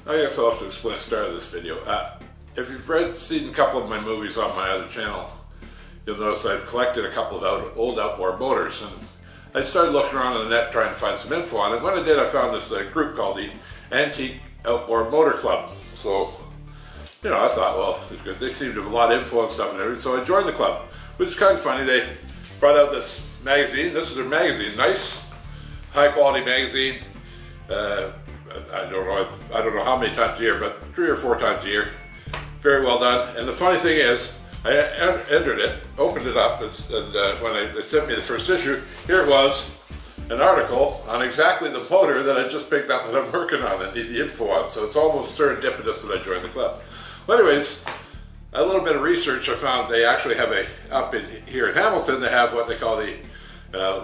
I guess I'll have to explain the start of this video. If you've seen a couple of my movies on my other channel, you'll notice I've collected a couple of old outboard motors, and I started looking around on the net trying to find some info on it. When I did, I found this group called the Antique Outboard Motor Club. So, you know, I thought, well, it's good. They seem to have a lot of info and stuff and everything, so I joined the club, which is kind of funny. They brought out this magazine. This is their magazine, nice, high-quality magazine. I don't know how many times a year, but 3 or 4 times a year. Very well done. And the funny thing is, I entered it, opened it up, and when they sent me the first issue, here it was, an article on exactly the motor that I just picked up that I'm working on and need the info on. So it's almost serendipitous that I joined the club. Well, anyways, a little bit of research, I found they actually have up here in Hamilton, they have what they call the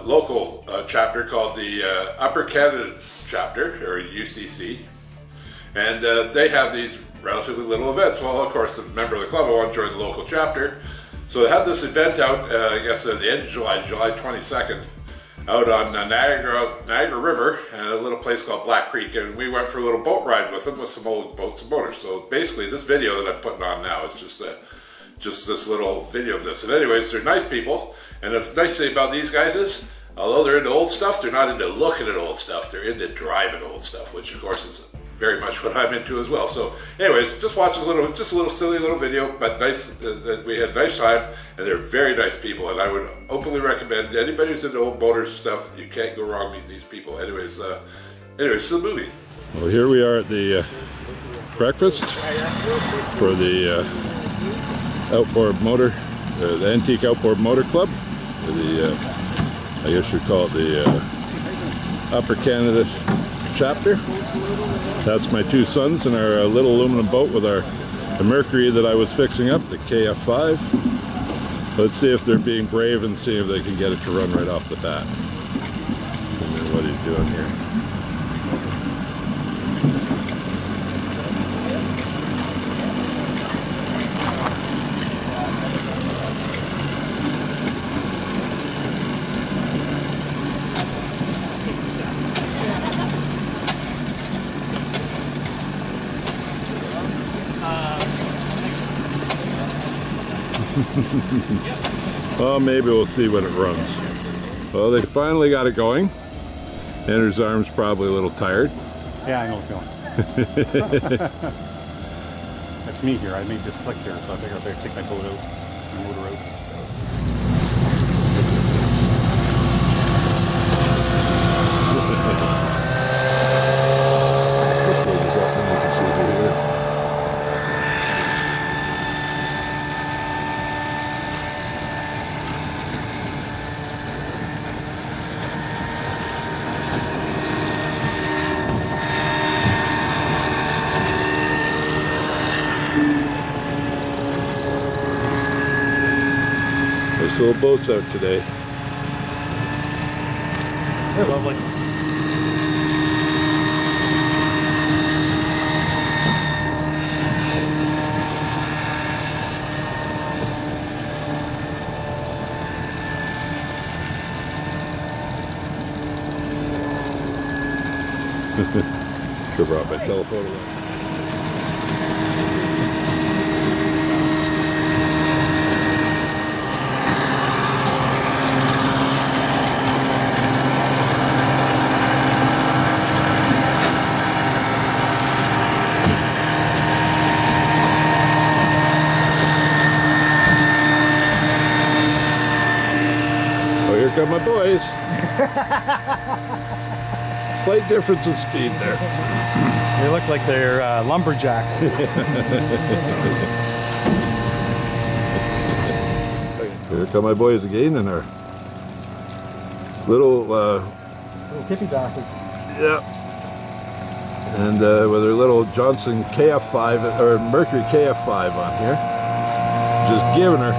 local chapter called the Upper Canada chapter, or UCC, and they have these relatively little events. Well, of course, the member of the club, I want to join the local chapter, so they had this event out, I guess at the end of July 22nd, out on Niagara River, and a little place called Black Creek, and we went for a little boat ride with them with some old boats and motors. So basically, this video that I'm putting on now is just this little video of this. And anyways, they're nice people, and the nice thing about these guys is, although they're into old stuff, they're not into looking at old stuff, they're into driving old stuff, which of course is very much what I'm into as well. So anyways, just watch this just a little silly little video, but nice, we had a nice time, and they're very nice people, and I would openly recommend anybody who's into old motors and stuff, you can't go wrong meeting these people. Anyways, to the movie. Well, here we are at the breakfast for the outboard motor, the Antique Outboard Motor Club, I guess you'd call it the Upper Canada chapter. That's my 2 sons in our little aluminum boat with the Mercury that I was fixing up, the KF5. Let's see if they're being brave and see if they can get it to run right off the bat. And then what he's doing here. Well, maybe we'll see when it runs. Well, they finally got it going. Andrew's arm's probably a little tired. Yeah, I know the feeling. That's me here. I made this slick here, so I figured I better take my boat out, my motor out. Nice little boats out today. They're lovely. Sure brought my telephone away. Here come my boys. Slight difference in speed there. They look like they're lumberjacks. Here come my boys again in our little tippy bastard. Yeah. And with our little Johnson KF5 or Mercury KF5 on here. Just giving her.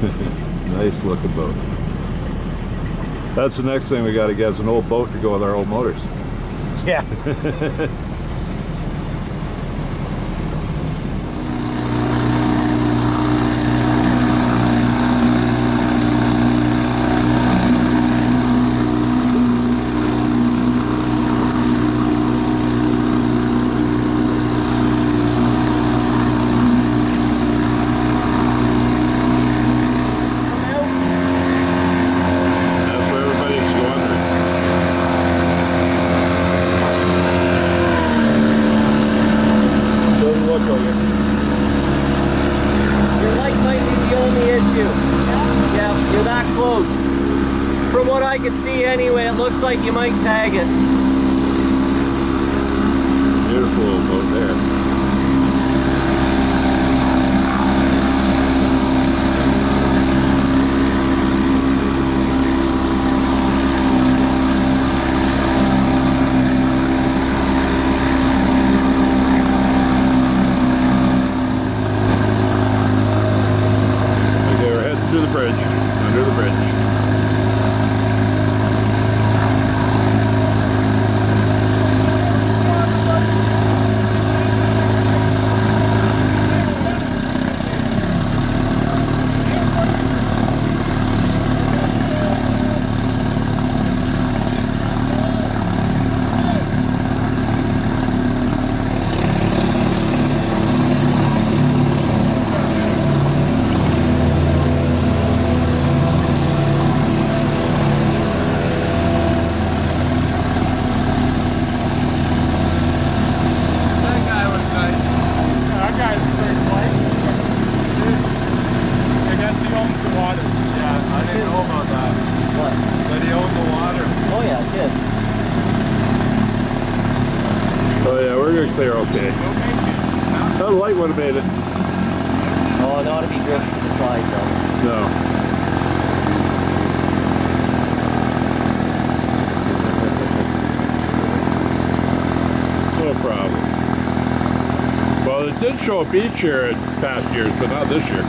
Nice looking boat. That's the next thing we got to get is an old boat to go with our old motors. Yeah. From what I can see anyway, it looks like you might tag it. Beautiful little boat there. Okay, we're heading through the bridge, under the bridge. Oh yeah, we're gonna clear okay. That light would have made it. Oh, it ought to be drifts to the side though. No. No problem. Well, it did show a beach here in past years, but not this year.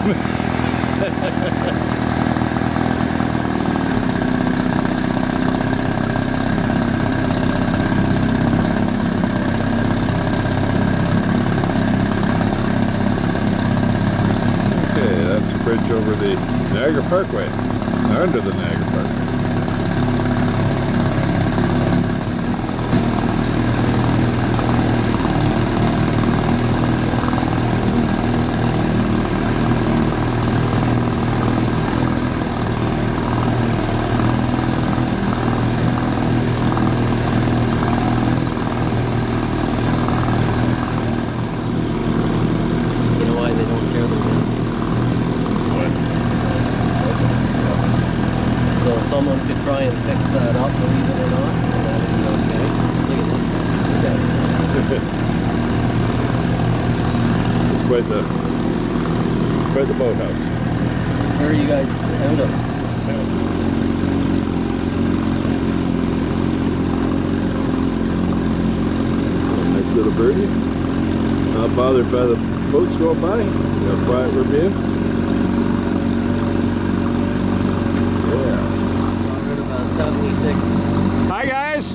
Bridge over the Niagara Parkway, under the Niagara Parkway. You know why they don't tear them down? So someone could try and fix that up, believe it or not, and that would be okay. Look at this one. It's quite the boathouse. Where are you guys out of? Nice little birdie. Not bothered by the boats going by. See how quiet we're being. Hi guys!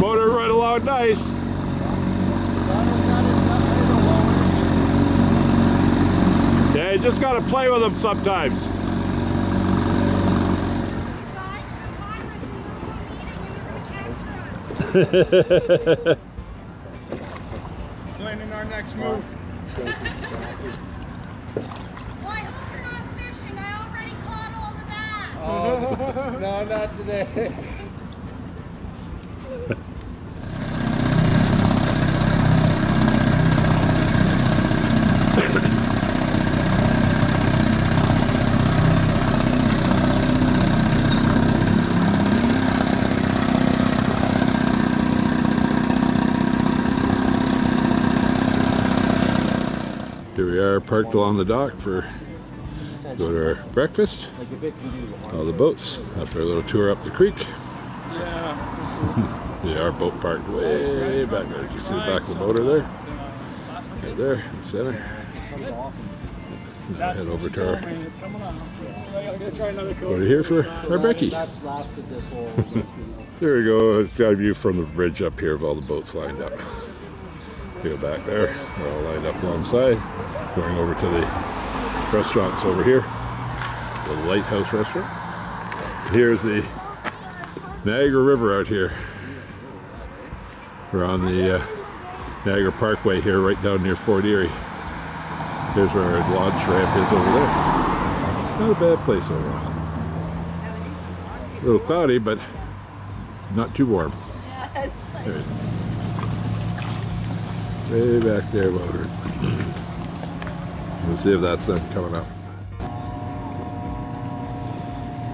Motor right along nice. Yeah, you just gotta play with them sometimes. Planning our next move. Oh, no, not today. Here we are, parked along the dock for go to our breakfast. All the boats after a little tour up the creek. Yeah. Yeah, our boat parked way back there. You can see the back of the motor there. Right there, in the center. Now head over to our over here for our Becky. That's lasted this whole. There we go. It's got a view from the bridge up here of all the boats lined up. Go back there. They're all lined up alongside. Going over to the restaurants over here. The Lighthouse Restaurant. Here's the Niagara River out here. We're on the Niagara Parkway here, right down near Fort Erie. Here's where our launch ramp is over there. Not a bad place overall. A little cloudy, but not too warm. There. Way back there, motor. We'll see if that's them coming up.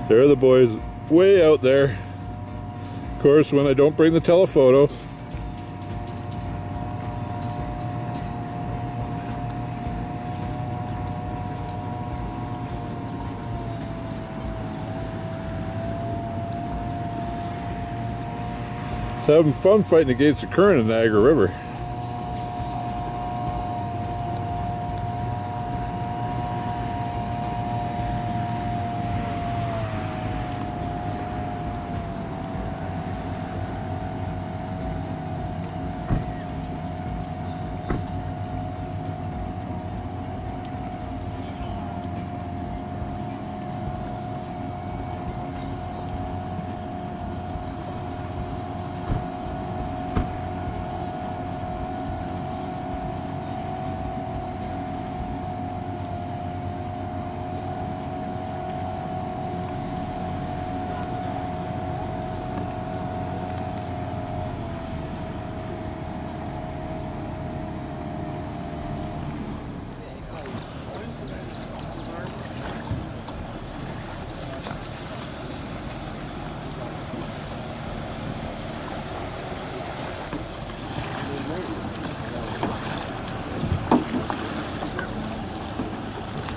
There are the boys way out there. Of course, when I don't bring the telephoto. Having fun fighting against the current in Niagara River.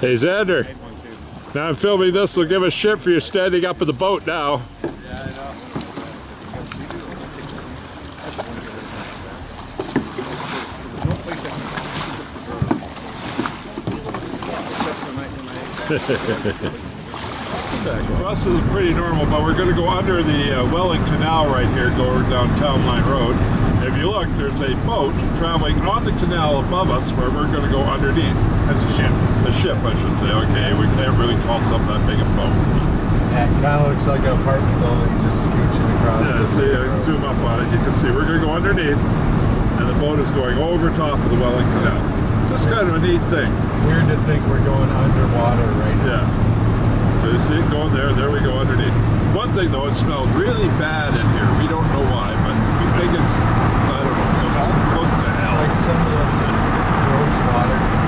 Hey Xander, now I'm filming this, so give a shit for you standing up in the boat now. Yeah, I know. The bus is pretty normal, but we're going to go under the Welland Canal right here, going down Town Line Road. If you look, there's a boat traveling on the canal above us where we're going to go underneath. That's a ship. A ship, I should say. Okay, we can't really call something that big a boat. Yeah, it kind of looks like an apartment building just scooching across. Yeah, see, I can zoom up on it. You can see we're going to go underneath, and the boat is going over top of the Welland Canal. Just kind of a neat thing. Weird to think we're going underwater right now. Yeah. So you see it going there, there we go underneath. One thing though, it smells really bad in here. We don't know why, but we think it's, I don't know, close to hell. It's like some of the gross water.